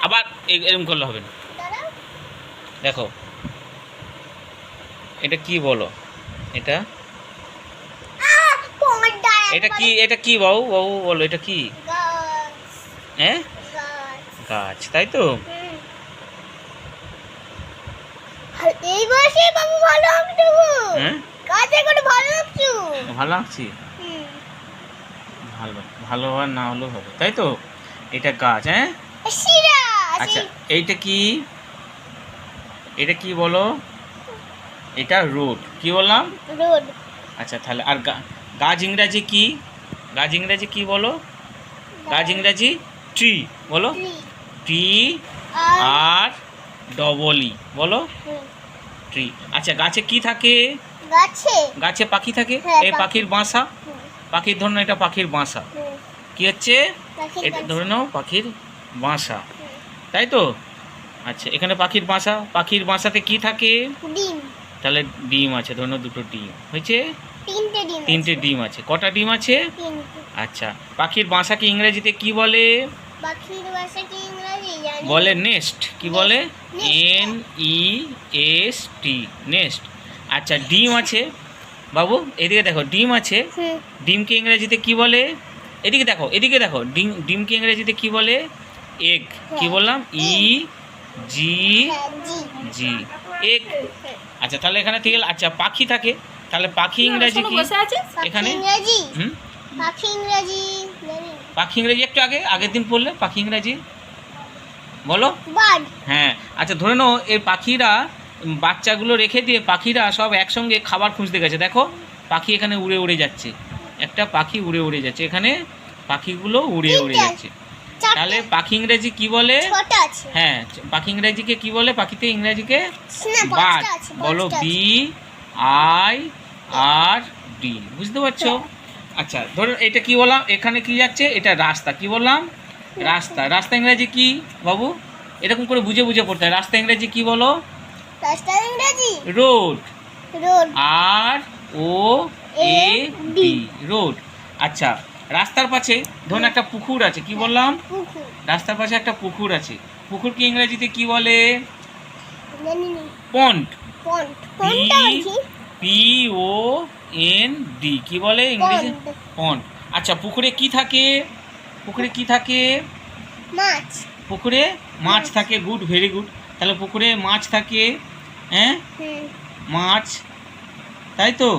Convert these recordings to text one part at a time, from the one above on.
আবার এরকম করলে হবে না। দেখো এটা কি বলো? এটা এটা কি? এটা কি বাবু? বাবু বলো এটা কি? হ্যাঁ, গাছ, তাই তো? এই বয়সে বাবু ভালো আঁকছো। হ্যাঁ, কাজে করে ভালো আঁকছো। ভালো আঁকছি। ভালো ভালো আর না হলেও হবে, তাই তো? এটা গাছ। হ্যাঁ, শিরা আচ্ছা এইটা কি? এটা কি বলো? এটা রোড। কি বললাম? রোড। আচ্ছা তাহলে আর গাছ ইংরাজি কি? গাছ ইংরাজি কি বলো? গাছ ইংরাজি ট্রি। বলো টি আর ডবল ই। বলো ট্রি। আচ্ছা গাছে কি থাকে? গাছে গাছে পাখি থাকে। এই পাখির বাসা। পাখির ধরুন এটা পাখির বাসা। কি হচ্ছে? এটা ধরে নাও পাখির বাসা, তাই তো? আচ্ছা এখানে পাখির বাসা। পাখির বাসাতে কি থাকে? ডিম। তাহলে ডিম আছে, ধরে নাও দুটো ডিম হয়েছে। তিনটে ডিম আছে। কটা ডিম আছে? আচ্ছা পাখির বাসাকে ইংরেজিতে কি বলে? পাখির বাসা কি ইংরেজি জানি? বলে নেস্ট। কি বলে? Nest. NEST, nest. আচ্ছা ডিম আছে বাবু, এদিকে দেখো ডিম আছে। ডিমকে ইংরেজিতে কি বলে? এদিকে দেখো, এদিকে দেখো, ডিমকে ইংরেজিতে কি বলে? এগ। কি বললাম? EG জি, এগ। আচ্ছা তাহলে এখানে ঠিক আছে। আচ্ছা পাখি থাকে, তাহলে পাখি ইংরেজি কি? এখানে হুম, পাখি ইংরেজি পাখি ইংরেজি একটু আগের দিন পড়লে পাখি ইংরেজি বলো। বার্ড। হ্যাঁ, আচ্ছা ধরে নাও এই পাখিরা বাচ্চাগুলো রেখে দিয়ে পাখিরা সব একসঙ্গে খাবার খুঁজতে গেছে। দেখো পাখি এখানে উড়ে উড়ে যাচ্ছে। একটা পাখি উড়ে উড়ে যাচ্ছে, এখানে পাখিগুলো উড়ে উড়ে যাচ্ছে। তাহলে পাখি ইংরেজি কি বলে? হ্যাঁ, পাখি ইংরেজিকে কি বলে? পাখিতে ইংরেজিকে বার্ড। বলো BIRD। বুঝতে পারছো? আচ্ছা ধরুন এটা কি বললাম? এখানে কি যাচ্ছে? এটা রাস্তা। কি বললাম? রাস্তা। রাস্তা ইংরেজি কি বাবু? এরকম করে বুঝে বুঝে পড়তে হয়। রাস্তা ইংরেজি কি বলো? রাস্তা ইংরেজি রোড। রোড। ROAD, road. আচ্ছা রাস্তার পাশে ধরুন একটা পুকুর আছে। কি বললাম? পুকুর। রাস্তার পাশে একটা পুকুর আছে। পুকুরকে ইংরেজিতে কি বলে? জানি না। পন্ড। পন্ড। পন্ডটা কি? POND। কি বলে ইংরেজি? পন্ড। আচ্ছা পুকুরে কি থাকে? পুকুরে কি থাকে? মাছ। পুকুরে মাছ থাকে। Good, very good. তাহলে পুকুরে মাছ থাকে। হ্যাঁ, মাছ, তাই তো?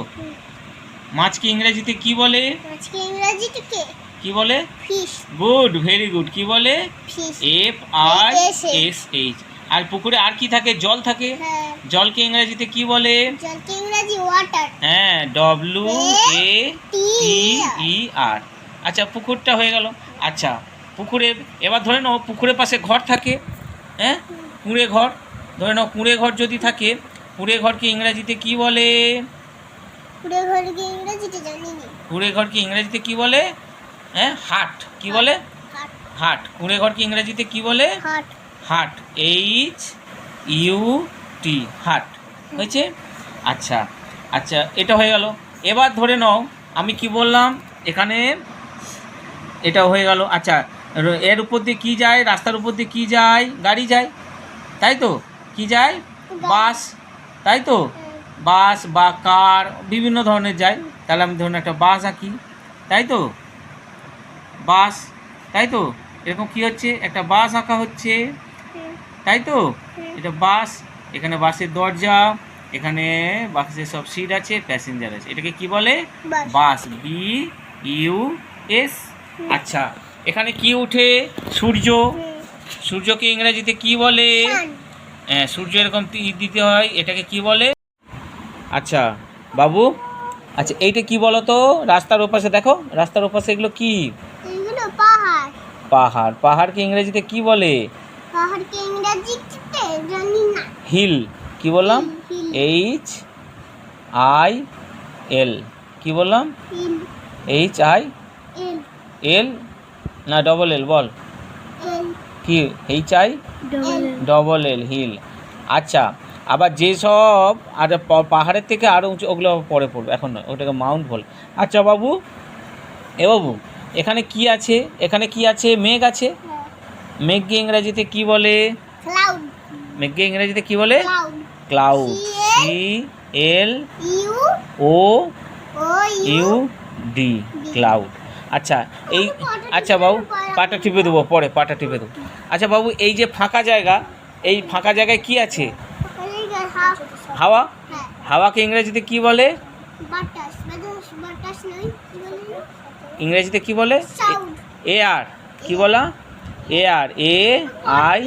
মাছকে ইংরেজিতে কি বলে? মাছকে ইংরেজিতে কি বলে? ফিশ। Good, very good. কি বলে? ফিশ। FISH। আর পুকুরে আর কি থাকে? জল থাকে। জলকে ইংরেজিতে কি বলে? জলকে ইংরেজি ওয়াটার। হ্যাঁ, WATER। আচ্ছা পুকুরটা হয়ে গেল। আচ্ছা পুকুরে এবার ধরে নাও পুকুরের পাশে ঘর থাকে। হ্যাঁ, কুঁড়ে ঘর। ধরে নাও কুঁড়ে ঘর যদি থাকে, কুঁড়ে ঘরকে ইংরেজিতে কি বলে? কুঁড়ে ঘরকে ইংরেজিতে জানি না। কুঁড়ে ঘরকে ইংরেজিতে কি বলে? হ্যাঁ, হাট। কি বলে? হাট। কুঁড়ে ঘরকে ইংরেজিতে কি বলে? হাট। হাট, HUT, হাট। হয়েছে? আচ্ছা আচ্ছা এটা হয়ে গেল। এবার ধরে নাও আমি কি বললাম এখানে? এটা হয়ে গেল। আচ্ছা এর উপর দিয়ে কী যায়? রাস্তার উপর দিয়ে কী যায়? গাড়ি যায়, তাই তো? কী যায়? বাস, তাই তো? বাস বা কার বিভিন্ন ধরনের যায়। তাহলে আমি ধরুন একটা বাস আঁকি, তাই তো? বাস, তাই তো? এরকম কি হচ্ছে? একটা বাস আঁকা হচ্ছে, তাই তো? এটা বাস। এখানে বাসের দরজা, এখানে বাসের সব সিট আছে, প্যাসেঞ্জার আছে। এটাকে কি বলে? বাস, BUS। আচ্ছা এখানে কি উঠে? সূর্য। সূর্যকে ইংরেজিতে কি বলে? হ্যাঁ, সূর্য এরকম দিতে হয়। এটাকে কি বলে? আচ্ছা বাবু, আচ্ছা এইটা কি বলো তো? রাস্তার ওপাশে দেখো, রাস্তার ওপাশে এগুলো কি? এগুলো পাহাড়। পাহাড়। পাহাড়কে ইংরেজিতে কি বলে? পাহাড়কে ইংরেজিতে জানি না। হিল। কি বললাম? HIL। কি বললাম? HIL না ডবল এল? বল কি? HIL hill. আচ্ছা আবার যেসব আর পাহাড়ের থেকে আরও উঁচু, ওগুলো পরে পড়বে, এখন নয়, ওটাকে মাউন্ট বলে। আচ্ছা বাবু, এ বাবু এখানে কি আছে? এখানে কি আছে? মেঘ আছে। মেঘকে ইংরেজিতে কি বলে? ক্লাউড মেঘকে ইংরেজিতে কি বলে? Cloud cloud. C L U O O U D cloud. আচ্ছা এই আচ্ছা বাবু পাটা টিপে দেবো পরে, পাটা টিপে দেবো। আচ্ছা বাবু এই যে ফাঁকা জায়গা, এই ফাঁকা জায়গায় কি আছে? হাওয়া। হ্যাঁ হাওয়াকে ইংরেজিতে কি বলে? বাতাস বাতাস বাতাস নয় কি বলে ইংরেজিতে কি বলে? Sound air. কি বলা? Air, A I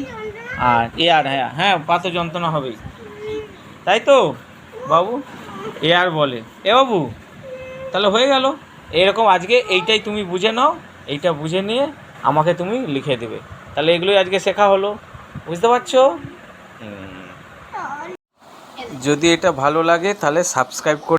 R air. হ্যাঁ হ্যাঁ, পাত যন্ত্রণা হবেই, তাই তো বাবু? এয়ার বলে। এ বাবু তাহলে হয়ে গেল এরকম। আজকে এইটাই তুমি বুঝে নাও, এইটা বুঝে নিয়ে আমাকে তুমি লিখে দেবে। তাহলে এগুলোই আজকে শেখা হলো, বুঝতে পারছো? যদি এটা ভালো লাগে তাহলে সাবস্ক্রাইব করে